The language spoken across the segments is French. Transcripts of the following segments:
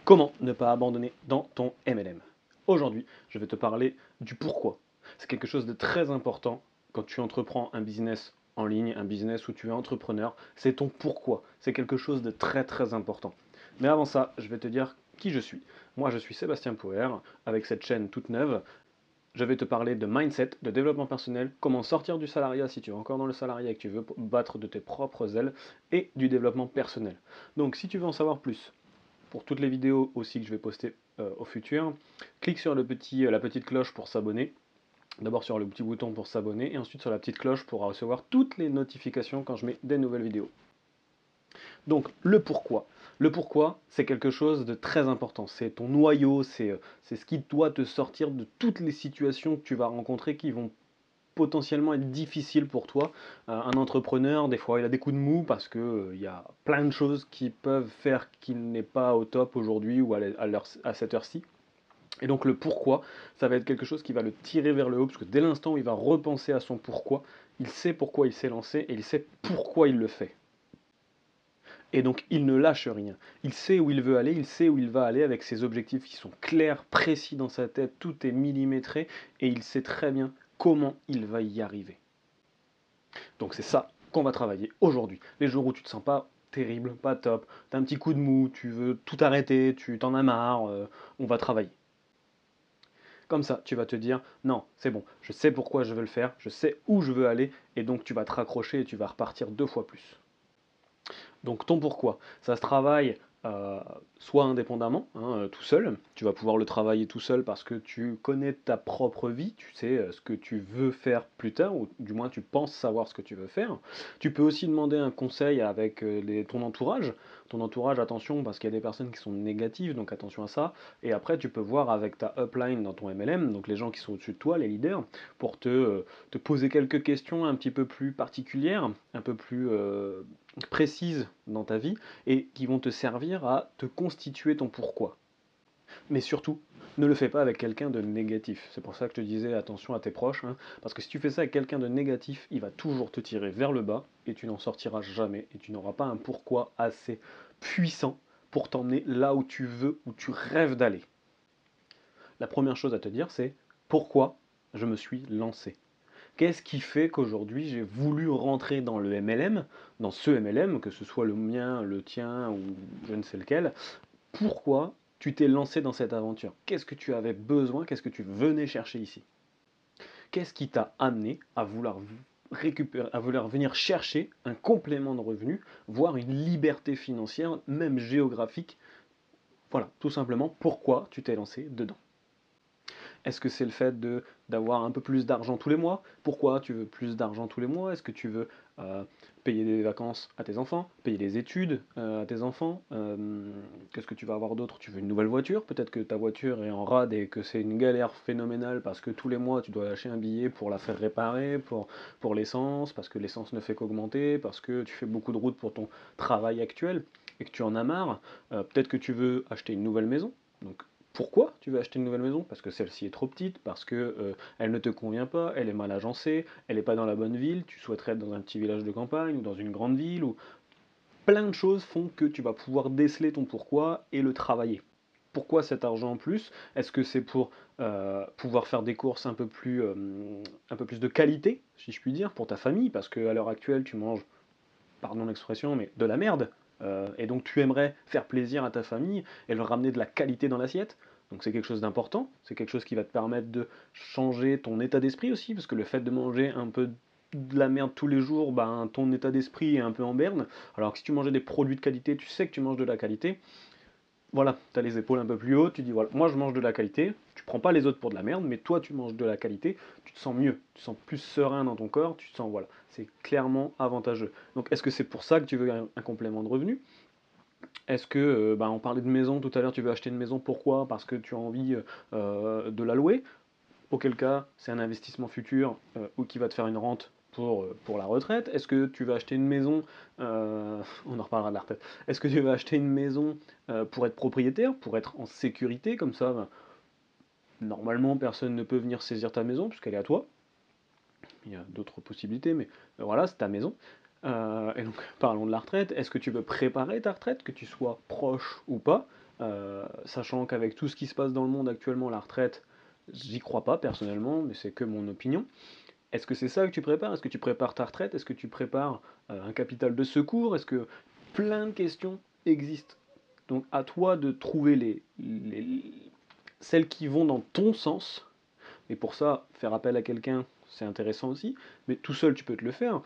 Comment ne pas abandonner dans ton MLM? Aujourd'hui, je vais te parler du pourquoi. C'est quelque chose de très important quand tu entreprends un business en ligne, un business où tu es entrepreneur, c'est ton pourquoi. C'est quelque chose de très très important. Mais avant ça, je vais te dire qui je suis. Moi, je suis Sébastien Poer, avec cette chaîne toute neuve. Je vais te parler de mindset, de développement personnel, comment sortir du salariat si tu es encore dans le salariat et que tu veux battre de tes propres ailes, et du développement personnel. Donc si tu veux en savoir plus, pour toutes les vidéos aussi que je vais poster au futur, clique sur la petite cloche pour s'abonner. D'abord sur le petit bouton pour s'abonner et ensuite sur la petite cloche pour recevoir toutes les notifications quand je mets des nouvelles vidéos. Donc le pourquoi. Le pourquoi, c'est quelque chose de très important. C'est ton noyau, c'est ce qui doit te sortir de toutes les situations que tu vas rencontrer qui vont potentiellement être difficiles pour toi. Un entrepreneur, des fois, il a des coups de mou parce que il y a plein de choses qui peuvent faire qu'il n'est pas au top aujourd'hui ou à cette heure-ci. Et donc le pourquoi, ça va être quelque chose qui va le tirer vers le haut, parce que dès l'instant où il va repenser à son pourquoi, il sait pourquoi il s'est lancé et il sait pourquoi il le fait. Et donc il ne lâche rien. Il sait où il veut aller, il sait où il va aller avec ses objectifs qui sont clairs, précis dans sa tête, tout est millimétré, et il sait très bien comment il va y arriver. Donc c'est ça qu'on va travailler aujourd'hui. Les jours où tu te sens pas terrible, pas top, tu as un petit coup de mou, tu veux tout arrêter, tu t'en as marre, on va travailler. Comme ça, tu vas te dire, non, c'est bon, je sais pourquoi je veux le faire, je sais où je veux aller, et donc tu vas te raccrocher et tu vas repartir 2 fois plus. Donc ton pourquoi, ça se travaille soit indépendamment, hein, tout seul, tu vas pouvoir le travailler tout seul parce que tu connais ta propre vie, tu sais ce que tu veux faire plus tard, ou du moins tu penses savoir ce que tu veux faire. Tu peux aussi demander un conseil avec ton entourage. Ton entourage, attention, parce qu'il y a des personnes qui sont négatives, donc attention à ça. Et après, tu peux voir avec ta upline dans ton MLM, donc les gens qui sont au-dessus de toi, les leaders, pour te poser quelques questions un petit peu plus particulières, un peu plus précises dans ta vie et qui vont te servir à te constituer ton pourquoi. Mais surtout, ne le fais pas avec quelqu'un de négatif. C'est pour ça que je te disais attention à tes proches, hein, parce que si tu fais ça avec quelqu'un de négatif, il va toujours te tirer vers le bas et tu n'en sortiras jamais et tu n'auras pas un pourquoi assez puissant pour t'emmener là où tu veux, où tu rêves d'aller. La première chose à te dire, c'est pourquoi je me suis lancé. Qu'est-ce qui fait qu'aujourd'hui j'ai voulu rentrer dans le MLM, dans ce MLM, que ce soit le mien, le tien ou je ne sais lequel? Pourquoi tu t'es lancé dans cette aventure? Qu'est-ce que tu avais besoin? Qu'est-ce que tu venais chercher ici? Qu'est-ce qui t'a amené à vouloir récupérer, à vouloir venir chercher un complément de revenu, voire une liberté financière, même géographique? Voilà, tout simplement pourquoi tu t'es lancé dedans. Est-ce que c'est le fait d'avoir un peu plus d'argent tous les mois? Pourquoi tu veux plus d'argent tous les mois? Est-ce que tu veux payer des vacances à tes enfants, payer des études à tes enfants? Qu'est-ce que tu vas avoir d'autre? Tu veux une nouvelle voiture? Peut-être que ta voiture est en rade et que c'est une galère phénoménale parce que tous les mois tu dois lâcher un billet pour la faire réparer, pour l'essence, parce que l'essence ne fait qu'augmenter, parce que tu fais beaucoup de routes pour ton travail actuel et que tu en as marre. Peut-être que tu veux acheter une nouvelle maison. Donc pourquoi tu veux acheter une nouvelle maison? Parce que celle-ci est trop petite, parce que elle ne te convient pas, elle est mal agencée, elle n'est pas dans la bonne ville, tu souhaiterais être dans un petit village de campagne ou dans une grande ville, ou plein de choses font que tu vas pouvoir déceler ton pourquoi et le travailler. Pourquoi cet argent en plus? Est-ce que c'est pour pouvoir faire des courses un peu plus de qualité, si je puis dire, pour ta famille? Parce qu'à l'heure actuelle, tu manges, pardon l'expression, mais de la merde. Et donc tu aimerais faire plaisir à ta famille et leur ramener de la qualité dans l'assiette. Donc c'est quelque chose d'important, c'est quelque chose qui va te permettre de changer ton état d'esprit aussi, parce que le fait de manger un peu de la merde tous les jours, ben, ton état d'esprit est un peu en berne. Alors que si tu mangeais des produits de qualité, tu sais que tu manges de la qualité, voilà, tu as les épaules un peu plus hautes, tu dis voilà, moi je mange de la qualité, tu prends pas les autres pour de la merde, mais toi tu manges de la qualité, tu te sens mieux, tu te sens plus serein dans ton corps, tu te sens, voilà, c'est clairement avantageux. Donc est-ce que c'est pour ça que tu veux un complément de revenu? Est-ce que, bah, on parlait de maison tout à l'heure, tu veux acheter une maison, pourquoi? Parce que tu as envie de la louer, auquel cas c'est un investissement futur ou qui va te faire une rente pour la retraite. Est-ce que tu vas acheter une maison, on en reparlera de la retraite, est-ce que tu vas acheter une maison pour être propriétaire, pour être en sécurité, comme ça, ben, normalement personne ne peut venir saisir ta maison puisqu'elle est à toi, il y a d'autres possibilités, mais voilà, c'est ta maison. Et donc parlons de la retraite, est-ce que tu veux préparer ta retraite, que tu sois proche ou pas? sachant qu'avec tout ce qui se passe dans le monde actuellement, la retraite, j'y crois pas personnellement, mais c'est que mon opinion. Est-ce que c'est ça que tu prépares? Est-ce que tu prépares ta retraite? Est-ce que tu prépares un capital de secours? Est-ce que plein de questions existent? Donc à toi de trouver celles qui vont dans ton sens. Et pour ça, faire appel à quelqu'un, c'est intéressant aussi. Mais tout seul, tu peux te le faire.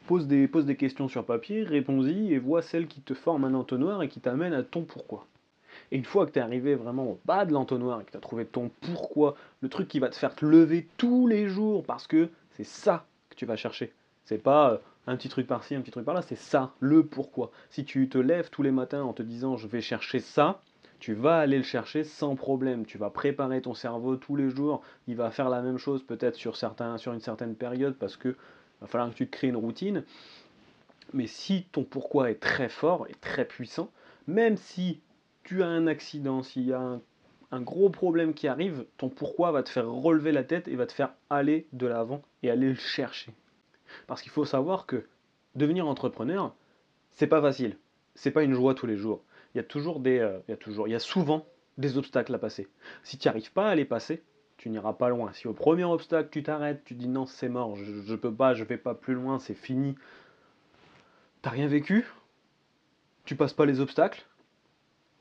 Pose des questions sur papier, réponds-y et vois celles qui te forment un entonnoir et qui t'amènent à ton pourquoi. Et une fois que tu es arrivé vraiment au bas de l'entonnoir et que tu as trouvé ton pourquoi, le truc qui va te faire te lever tous les jours parce que c'est ça que tu vas chercher. C'est pas un petit truc par-ci, un petit truc par-là, c'est ça, le pourquoi. Si tu te lèves tous les matins en te disant je vais chercher ça, tu vas aller le chercher sans problème. Tu vas préparer ton cerveau tous les jours. Il va faire la même chose peut-être sur une certaine période parce que va falloir que tu te crées une routine. Mais si ton pourquoi est très fort et très puissant, même si tu as un accident, s'il y a un gros problème qui arrive, ton pourquoi va te faire relever la tête et va te faire aller de l'avant et aller le chercher. Parce qu'il faut savoir que devenir entrepreneur, c'est pas facile. C'est pas une joie tous les jours. Il y a souvent des obstacles à passer. Si tu n'y arrives pas à les passer, tu n'iras pas loin. Si au premier obstacle tu t'arrêtes, tu dis non c'est mort, je peux pas, je vais pas plus loin, c'est fini. T'as rien vécu, tu passes pas les obstacles,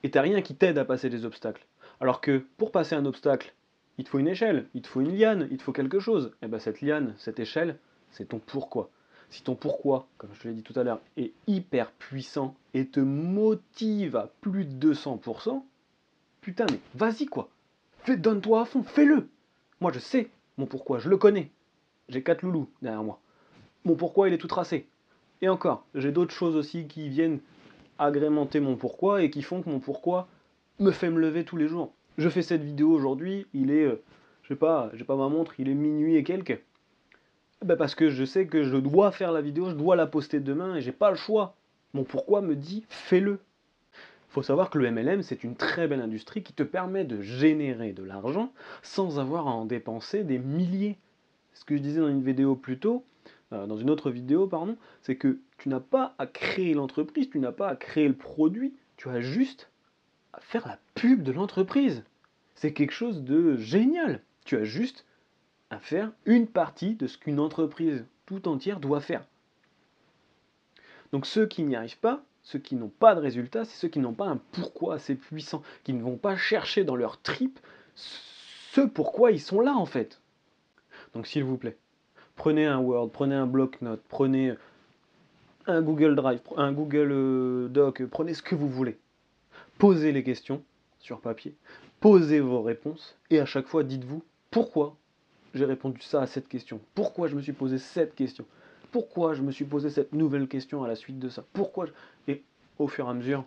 et t'as rien qui t'aide à passer les obstacles. Alors que pour passer un obstacle, il te faut une échelle, il te faut une liane, il te faut quelque chose. Et bien cette liane, cette échelle, c'est ton pourquoi. Si ton pourquoi, comme je te l'ai dit tout à l'heure, est hyper puissant et te motive à plus de 200%, putain mais vas-y quoi. Donne-toi à fond, fais-le. Moi je sais mon pourquoi, je le connais. J'ai 4 loulous derrière moi. Mon pourquoi il est tout tracé. Et encore, j'ai d'autres choses aussi qui viennent agrémenter mon pourquoi et qui font que mon pourquoi me fait me lever tous les jours. Je fais cette vidéo aujourd'hui, il est, je sais pas, j'ai pas ma montre, il est minuit et quelques. Ben parce que je sais que je dois faire la vidéo, je dois la poster demain et j'ai pas le choix. Mon pourquoi me dit fais-le. Il faut savoir que le MLM, c'est une très belle industrie qui te permet de générer de l'argent sans avoir à en dépenser des milliers. Ce que je disais dans une vidéo plus tôt, dans une autre vidéo, pardon, c'est que tu n'as pas à créer l'entreprise, tu n'as pas à créer le produit, tu as juste à faire la pub de l'entreprise. C'est quelque chose de génial. Tu as juste à faire une partie de ce qu'une entreprise tout entière doit faire. Donc ceux qui n'y arrivent pas, ceux qui n'ont pas de résultats, c'est ceux qui n'ont pas un pourquoi assez puissant, qui ne vont pas chercher dans leur trip ce pourquoi ils sont là en fait. Donc s'il vous plaît, prenez un Word, prenez un bloc-notes, prenez un Google Drive, un Google Doc, prenez ce que vous voulez. Posez les questions sur papier, posez vos réponses et à chaque fois dites-vous pourquoi j'ai répondu ça à cette question, pourquoi je me suis posé cette question, pourquoi je me suis posé cette nouvelle question à la suite de ça, Et au fur et à mesure,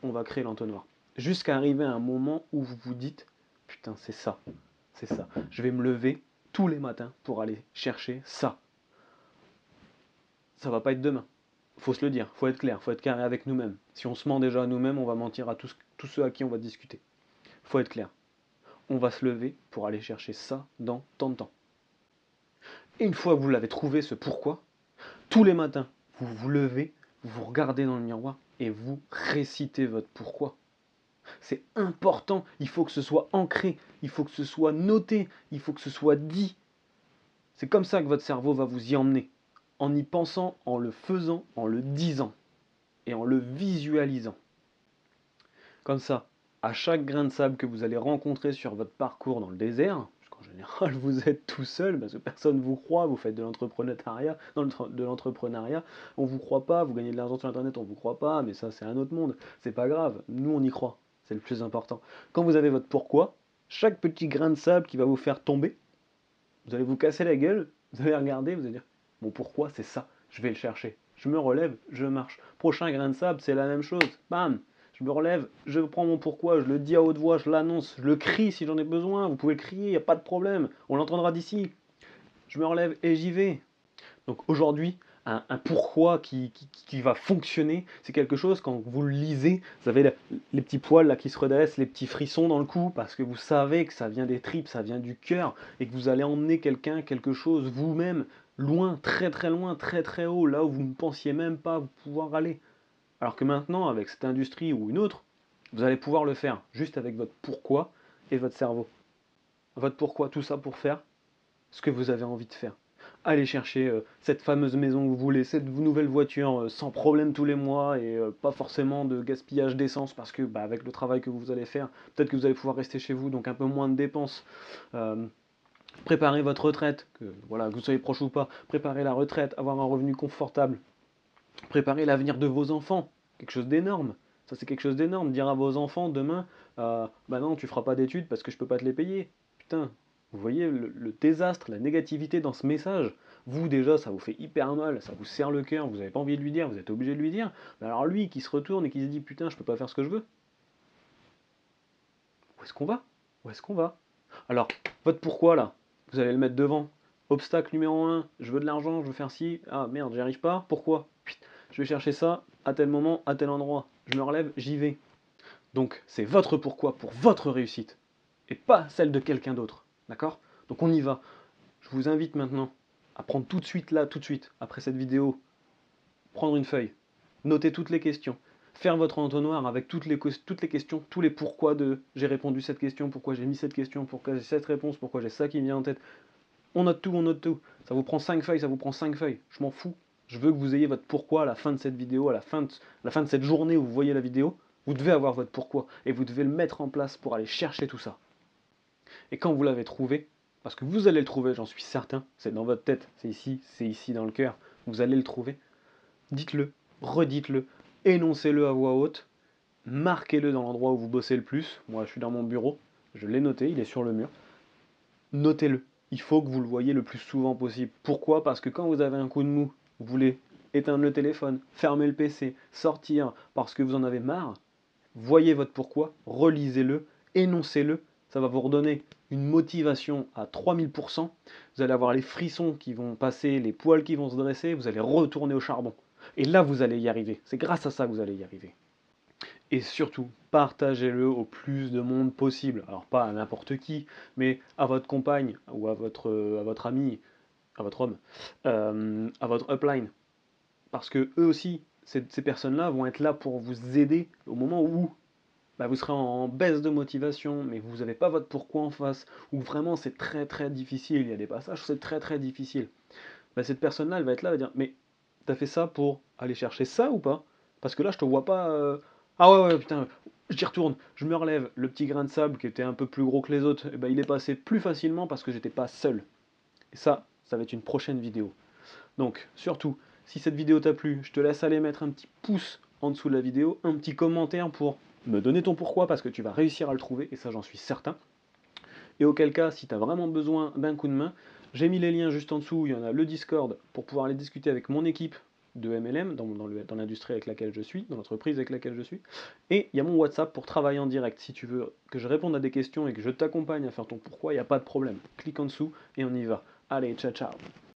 on va créer l'entonnoir. Jusqu'à arriver à un moment où vous vous dites putain, c'est ça, je vais me lever tous les matins pour aller chercher ça. Ça va pas être demain. Faut se le dire, faut être clair, faut être carré avec nous-mêmes. Si on se ment déjà à nous-mêmes, on va mentir à tous ceux à qui on va discuter. Faut être clair. On va se lever pour aller chercher ça dans tant de temps. Et une fois que vous l'avez trouvé, ce pourquoi, tous les matins, vous vous levez, vous vous regardez dans le miroir et vous récitez votre pourquoi. C'est important, il faut que ce soit ancré, il faut que ce soit noté, il faut que ce soit dit. C'est comme ça que votre cerveau va vous y emmener, en y pensant, en le faisant, en le disant et en le visualisant. Comme ça, à chaque grain de sable que vous allez rencontrer sur votre parcours dans le désert, parce qu'en général vous êtes tout seul, parce que personne ne vous croit, vous faites de l'entrepreneuriat, on ne vous croit pas, vous gagnez de l'argent sur internet, on ne vous croit pas, mais ça c'est un autre monde, c'est pas grave, nous on y croit, c'est le plus important. Quand vous avez votre pourquoi, chaque petit grain de sable qui va vous faire tomber, vous allez vous casser la gueule, vous allez regarder, vous allez dire, mon pourquoi c'est ça, je vais le chercher. Je me relève, je marche. Prochain grain de sable, c'est la même chose. Bam, je me relève, je prends mon pourquoi, je le dis à haute voix, je l'annonce, je le crie si j'en ai besoin, vous pouvez le crier, il n'y a pas de problème, on l'entendra d'ici. Je me relève et j'y vais. Donc aujourd'hui, un pourquoi qui va fonctionner, c'est quelque chose, quand vous le lisez, vous avez les petits poils là qui se redressent, les petits frissons dans le cou, parce que vous savez que ça vient des tripes, ça vient du cœur, et que vous allez emmener quelqu'un, quelque chose, vous-même, loin, très très loin, très très haut, là où vous ne pensiez même pas pouvoir aller. Alors que maintenant, avec cette industrie ou une autre, Vous allez pouvoir le faire juste avec votre pourquoi et votre cerveau. Votre pourquoi, tout ça pour faire ce que vous avez envie de faire. Allez chercher cette fameuse maison que vous voulez, cette nouvelle voiture sans problème tous les mois et pas forcément de gaspillage d'essence parce que bah, avec le travail que vous allez faire, peut-être que vous allez pouvoir rester chez vous, donc un peu moins de dépenses. Euh, Préparez votre retraite, que, voilà, que vous soyez proche ou pas, préparez la retraite, avoir un revenu confortable, préparez l'avenir de vos enfants, quelque chose d'énorme. Ça c'est quelque chose d'énorme, dire à vos enfants demain, bah non tu feras pas d'études parce que je peux pas te les payer. Putain, vous voyez le désastre, la négativité dans ce message. Vous déjà ça vous fait hyper mal, ça vous serre le cœur, vous n'avez pas envie de lui dire, vous êtes obligé de lui dire. Mais alors lui qui se retourne et qui se dit putain je peux pas faire ce que je veux, où est-ce qu'on va? Où est-ce qu'on va? Alors, votre pourquoi là, vous allez le mettre devant. Obstacle numéro un, je veux de l'argent, je veux faire ci. Ah merde, j'y arrive pas. Pourquoi? Je vais chercher ça à tel moment, à tel endroit. Je me relève, j'y vais. Donc, c'est votre pourquoi pour votre réussite et pas celle de quelqu'un d'autre. D'accord? Donc, on y va. Je vous invite maintenant à prendre tout de suite là, tout de suite, après cette vidéo, prendre une feuille, noter toutes les questions, faire votre entonnoir avec toutes les questions, tous les pourquoi de j'ai répondu cette question, pourquoi j'ai mis cette question, pourquoi j'ai cette réponse, pourquoi j'ai ça qui me vient en tête. On note tout, on note tout. Ça vous prend 5 feuilles, ça vous prend 5 feuilles. Je m'en fous. Je veux que vous ayez votre pourquoi à la fin de cette vidéo, à la fin de cette journée où vous voyez la vidéo. Vous devez avoir votre pourquoi et vous devez le mettre en place pour aller chercher tout ça. Et quand vous l'avez trouvé, parce que vous allez le trouver, j'en suis certain, c'est dans votre tête, c'est ici dans le cœur, vous allez le trouver, dites-le, redites-le, énoncez-le à voix haute, marquez-le dans l'endroit où vous bossez le plus. Moi, je suis dans mon bureau, je l'ai noté, il est sur le mur. Notez-le. Il faut que vous le voyez le plus souvent possible. Pourquoi? Parce que quand vous avez un coup de mou, vous voulez éteindre le téléphone, fermer le PC, sortir parce que vous en avez marre, voyez votre pourquoi, relisez-le, énoncez-le, ça va vous redonner une motivation à 3000%, vous allez avoir les frissons qui vont passer, les poils qui vont se dresser, vous allez retourner au charbon. Et là, vous allez y arriver. C'est grâce à ça que vous allez y arriver. Et surtout, partagez-le au plus de monde possible. Alors pas à n'importe qui, mais à votre compagne ou à votre ami, à votre homme, à votre upline. Parce que eux aussi, ces personnes-là vont être là pour vous aider au moment où bah, vous serez en baisse de motivation, mais vous n'avez pas votre pourquoi en face, où vraiment c'est très très difficile, il y a des passages où c'est très très difficile. Bah, cette personne-là, elle va être là, elle va dire, mais t'as fait ça pour aller chercher ça ou pas? Parce que là, je te vois pas. Ah ouais, ouais, putain, j'y retourne, je me relève. Le petit grain de sable qui était un peu plus gros que les autres, eh ben, il est passé plus facilement parce que j'étais pas seul. Et ça va être une prochaine vidéo. Donc, surtout, si cette vidéo t'a plu, je te laisse aller mettre un petit pouce en dessous de la vidéo, un petit commentaire pour me donner ton pourquoi parce que tu vas réussir à le trouver, et ça, j'en suis certain. Et auquel cas, si tu as vraiment besoin d'un coup de main, j'ai mis les liens juste en dessous. Il y en a le Discord pour pouvoir aller discuter avec mon équipe de MLM dans l'industrie avec laquelle je suis, dans l'entreprise avec laquelle je suis. Et il y a mon WhatsApp pour travailler en direct. Si tu veux que je réponde à des questions et que je t'accompagne à faire ton pourquoi, il n'y a pas de problème. Clique en dessous et on y va. Allez, ciao ciao.